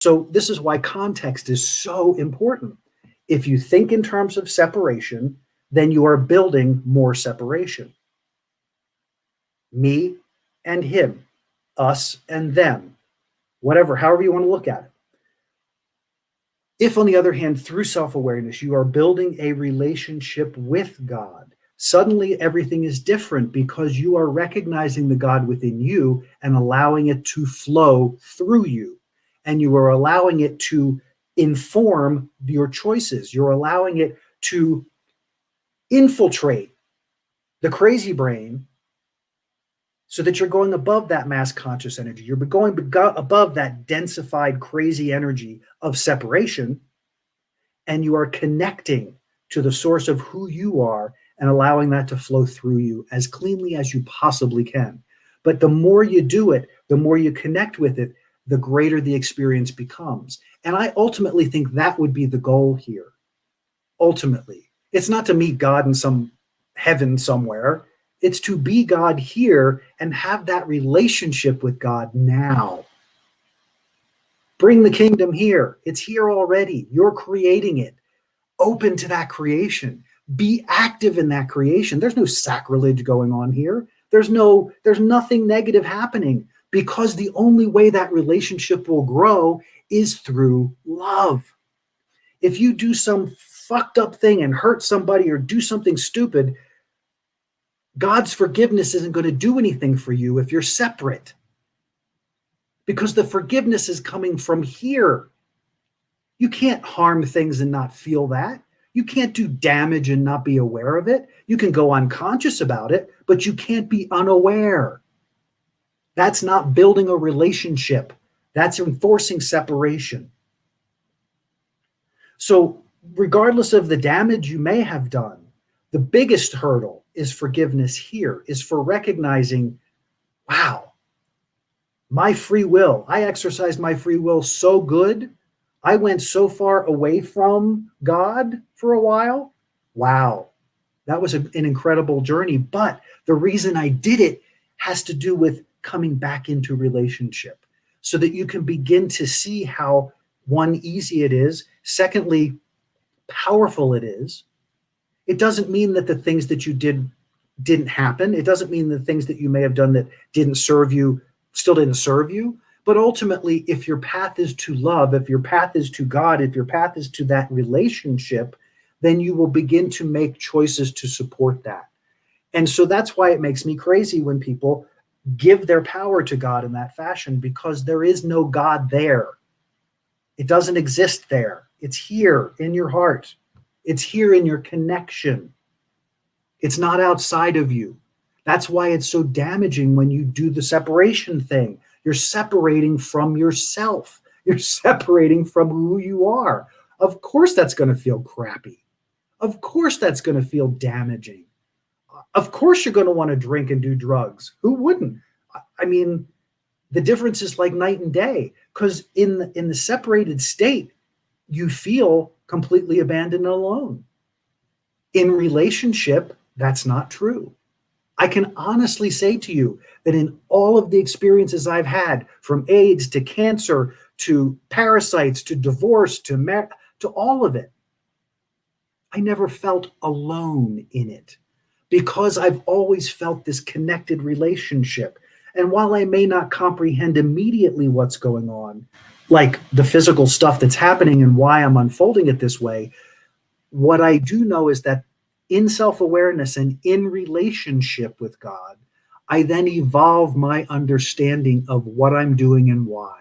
So this is why context is so important. If you think in terms of separation, then you are building more separation. Me and him, us and them, whatever, however you want to look at it. If, on the other hand, through self-awareness, you are building a relationship with God, suddenly everything is different because you are recognizing the God within you and allowing it to flow through you. And you are allowing it to inform your choices. You're allowing it to infiltrate the crazy brain so that you're going above that mass conscious energy. You're going above that densified, crazy energy of separation, and you are connecting to the source of who you are and allowing that to flow through you as cleanly as you possibly can. But the more you do it, the more you connect with it, the greater the experience becomes. And I ultimately think that would be the goal here. Ultimately, it's not to meet God in some heaven somewhere. It's to be God here and have that relationship with God now. Bring the kingdom here. It's here already. You're creating it. Open to that creation. Be active in that creation. There's no sacrilege going on here. There's nothing negative happening, because the only way that relationship will grow is through love. If you do some fucked up thing and hurt somebody or do something stupid, God's forgiveness isn't going to do anything for you if you're separate, because the forgiveness is coming from here. You can't harm things and not feel that. You can't do damage and not be aware of it. You can go unconscious about it, but you can't be unaware. That's not building a relationship. That's enforcing separation. So regardless of the damage you may have done, the biggest hurdle is forgiveness here, is for recognizing, wow, my free will, I exercised my free will so good. I went so far away from God for a while. Wow, that was an incredible journey. But the reason I did it has to do with coming back into relationship so that you can begin to see how, one, easy it is. Secondly, powerful it is. It doesn't mean that the things that you did didn't happen. It doesn't mean the things that you may have done that didn't serve you still didn't serve you. But ultimately, if your path is to love, if your path is to God, if your path is to that relationship, then you will begin to make choices to support that. And so that's why it makes me crazy when people give their power to God in that fashion, because there is no God there. It doesn't exist there. It's here in your heart. It's here in your connection. It's not outside of you. That's why it's so damaging when you do the separation thing. You're separating from yourself. You're separating from who you are. Of course that's going to feel crappy. Of course that's going to feel damaging. Of course you're going to want to drink and do drugs. Who wouldn't? I mean, the difference is like night and day, because in the separated state, you feel completely abandoned and alone. In relationship, that's not true. I can honestly say to you that in all of the experiences I've had, from AIDS to cancer to parasites to divorce to all of it, I never felt alone in it, because I've always felt this connected relationship. And while I may not comprehend immediately what's going on, like the physical stuff that's happening and why I'm unfolding it this way, what I do know is that in self-awareness and in relationship with God, I then evolve my understanding of what I'm doing and why.